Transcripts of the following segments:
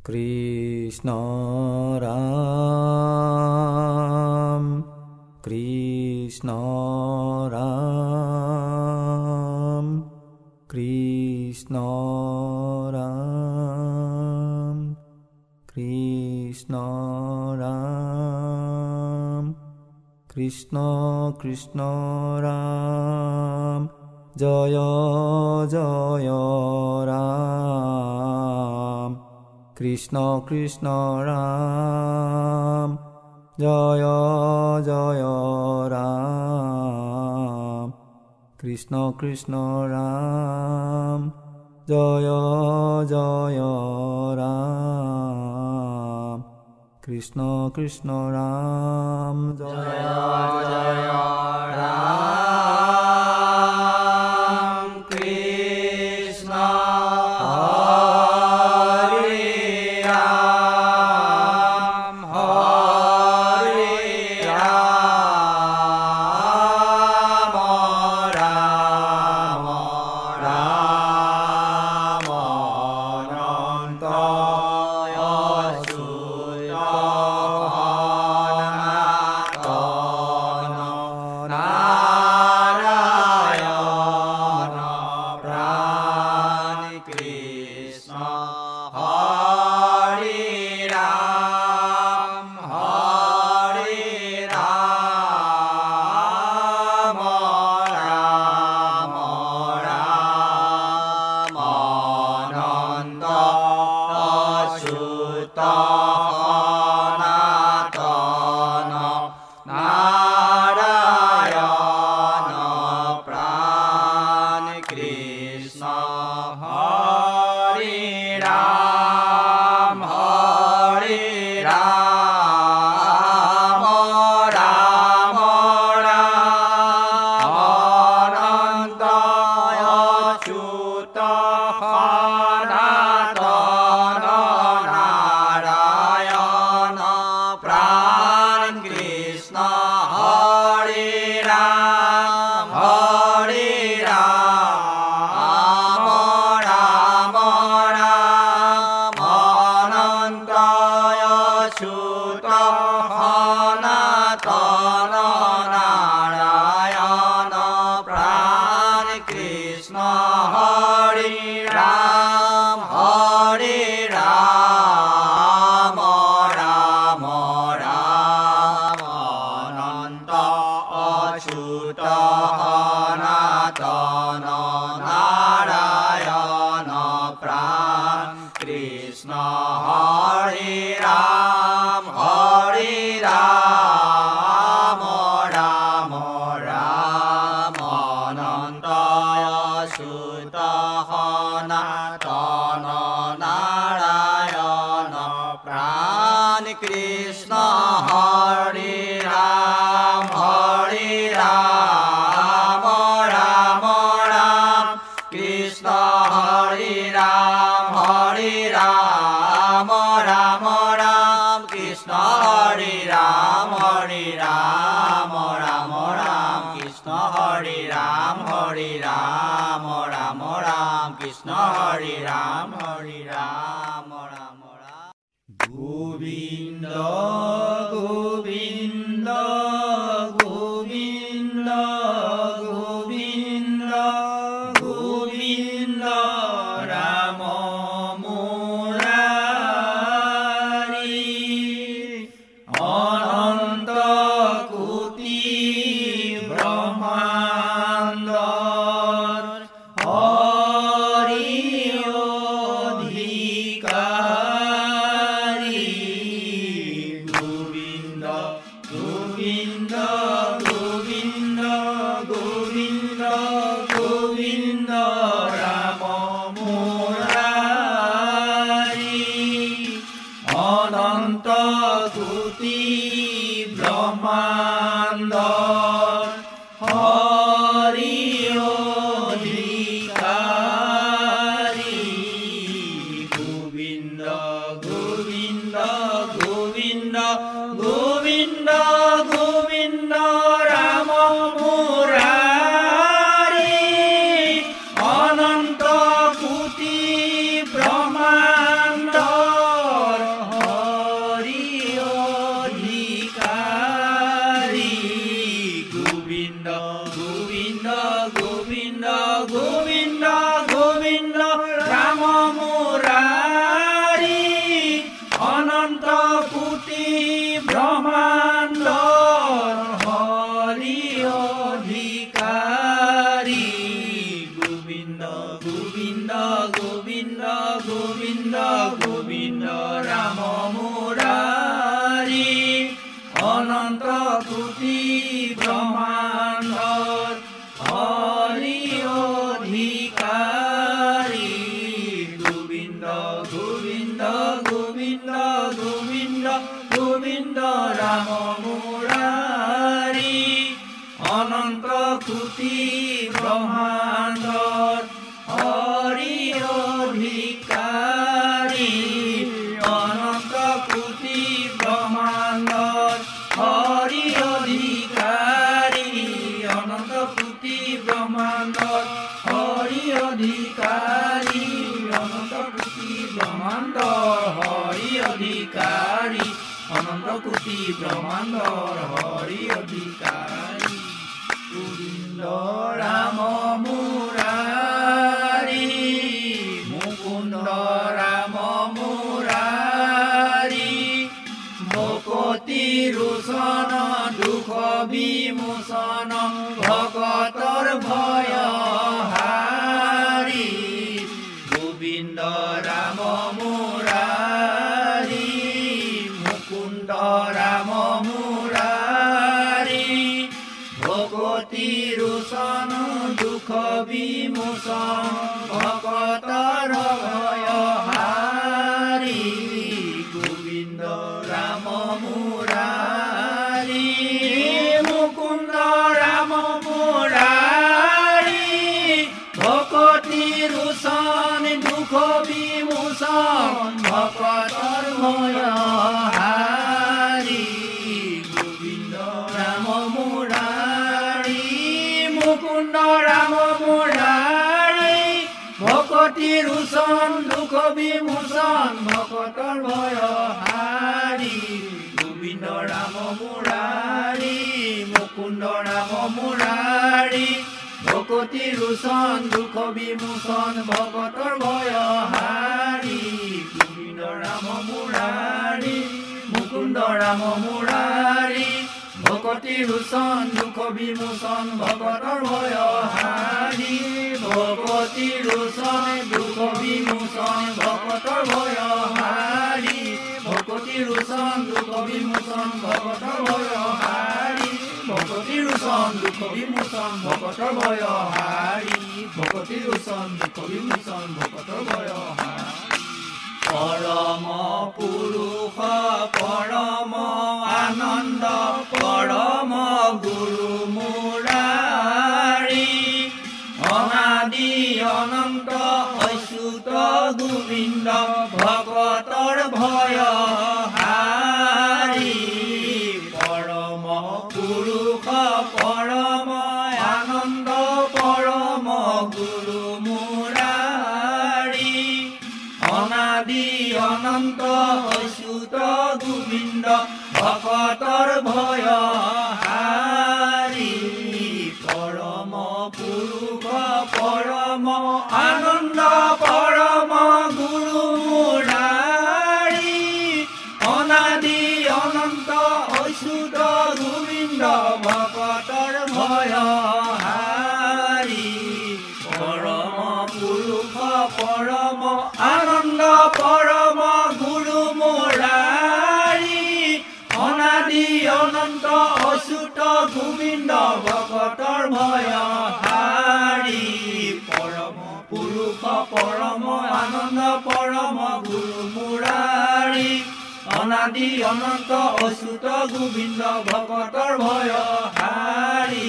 Krishna Ram, Krishna Ram, Krishna Ram, Krishna Ram, Krishna Krishna Ram, Jaya Jaya Ram, Krishna Krishna Ram, Jaya Jaya Ram, Krishna Krishna Ram, Jaya Jaya Ram, Krishna Krishna Ram, Jaya Jaya Ram. Brahmanda Gobinda Gobinda Ram Murari অনন্ত কোটি ব্ৰহ্মাণ্ডত হৰি অধিকাৰী গোবিন্দ গোবিন্দ গোবিন্দ গোবিন্দ গোবিন্দ ৰাম মুৰাৰী অনন্ত কোটি ব্ৰহ্মাণ্ডত হৰি অধিকাৰী অনন্ত কোটি ব্ৰহ্মাণ্ডত হৰি অধিকাৰী অনন্ত কোটি ব্ৰহ্মাণ্ডত হৰি অধিকাৰী অনন্ত কোটি ব্ৰহ্মাণ্ডৰ হৰি অধিকাৰী অনন্ত কোটি ব্ৰহ্মাণ্ডৰ হৰি অধিকাৰী গোবিন্দ ৰাম মুৰাৰী মুকুন্দ ৰাম মুৰাৰী ভকতি ৰোচন দুখ বিমোচন ভকতৰ ভয় হাৰি গোবিন্দ ৰাম মুৰাৰী মুকুন্দ ৰাম মুৰাৰী ভকতি ৰোচন দুখ বিমোচন ভকতৰ ভয় হাৰি গোবিন্দ ৰাম মুৰাৰী মুকুন্দ ৰাম মুৰাৰী ভকতি ৰোচন দুখ বিমোচন ভকতৰ ভয় হাৰি গোবিন্দ ৰাম মুৰাৰী মুকুন্দ ৰাম মুৰাৰী ভকতি ৰোচন দুখ বিমোচন ভকতৰ ভয় হাৰি গোবিন্দ ৰাম মুৰাৰী মুকুন্দ ৰাম মুৰাৰী ভকতি ৰোচন দুখ বিমোচন ভকতৰ ভয় হাৰি গোবিন্দ ৰাম মুৰাৰী মুকুন্দ ৰাম মুৰাৰী ভকতি ৰোচন দুখ বিমোচন ভকতৰ ভয় হাৰি ভকতি ৰোচন দুখ বিমোচন ভকতৰ ভয় হাৰি ভকতি ৰোচন দুখ বিমোচন ভকতৰ ভয় হাৰি ভকতি ৰোচন দুখ বিমোচন ভকতৰ ভয় হাৰি ভকতি ৰোচন দুখ বিমোচন ভকতৰ ভয় হাৰি পৰম পুৰুষ পৰম আনন্দ পৰম গুৰু মুৰাৰী অনাদি অনন্ত অচ্যুত গোবিন্দ ভকতৰ ভয় হাৰি পৰম পুৰুষ পৰম আনন্দ পৰম গুৰু মুৰাৰী অনাদি অনন্ত অচ্যুত গোবিন্দ ভকতৰ ভয় হাৰি পৰম পুৰুষ পৰম আনন্দ পৰম গুৰু মুৰাৰী অনাদি অনন্ত অচ্যুত গোবিন্দ ভকতৰ ভয় হাৰি পৰম পুৰুষ পৰম আনন্দ পৰম গুৰু মুৰাৰী অনাদি অনন্ত অচ্যুত গোবিন্দ ভকতৰ ভয় হাৰি পৰম পুৰুষ পৰম আনন্দ পৰম গুৰু মুৰাৰী অনাদি অনন্ত অচ্যুত গোবিন্দ ভকতৰ ভয় হাৰি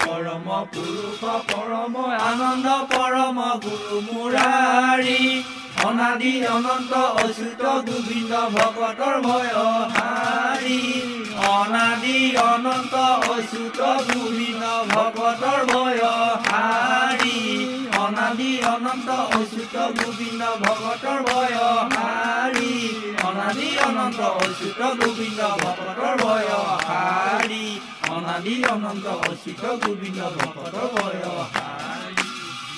পৰম পুৰুষ পৰম আনন্দ পৰম গুৰু মুৰাৰী অনাদি অনন্ত অচ্যুত গোবিন্দ ভকতৰ ভয় হাৰি অনাদি অনন্ত অচ্যুত গোবিন্দ ভকতৰ ভয় হাৰি অনাদি অনন্ত অচ্যুত গোবিন্দ ভকতৰ ভয় হাৰি অনাদি অনন্ত অচ্যুত গোবিন্দ ভকতৰ ভয় হাৰি অনাদি অনন্ত অচ্যুত গোবিন্দ ভকতৰ ভয় হাৰি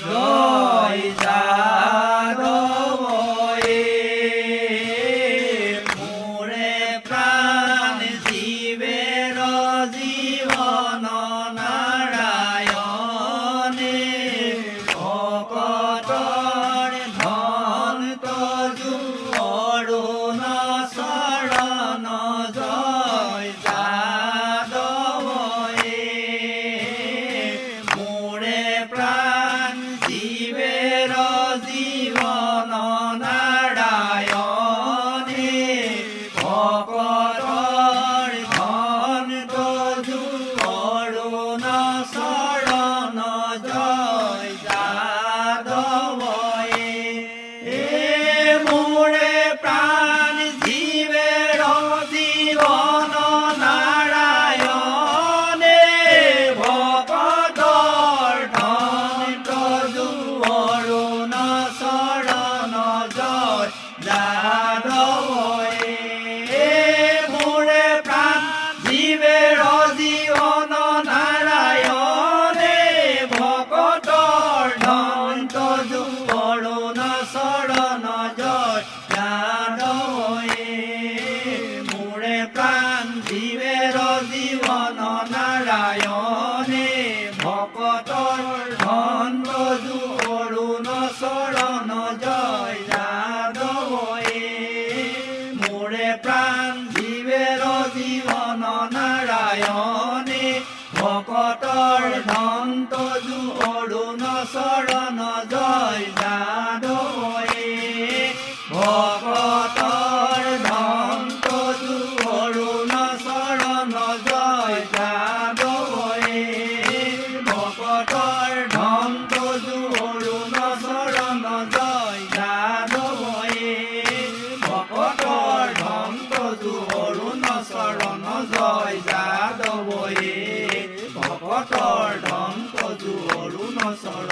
জয় যাদৱ মোৰে প্ৰাণ জীৱেৰ জীৱন নাৰায়ণে ভকতৰ ধন তজু যাদৱে মোৰে প্ৰাণ জীৱেৰ জীৱন নাৰায়ণে ভকতৰ ধন্ত অৰুণ চৰণ জয় যাদৱে মোৰে প্ৰাণ জীৱেৰ জীৱন নাৰায়ণে ভকতৰ ধন্ত অৰুণ চৰণ জয় যাদৱে মোৰে প্ৰাণ জীৱেৰ জীৱন নাৰায়ণে ভকতৰ ধন্ত অৰুণ চৰণ জয় যাদৱে ভকতৰ ধন্ত অৰুণ চৰণ জয় যাদৱে ভকতৰ ধন্ত অৰুণ চৰণ জয় যাদৱে ভকতৰ ধন্ত অৰুণ চৰণ জয় যাদৱে ভকতৰ ধন্ত অৰুণ চৰণ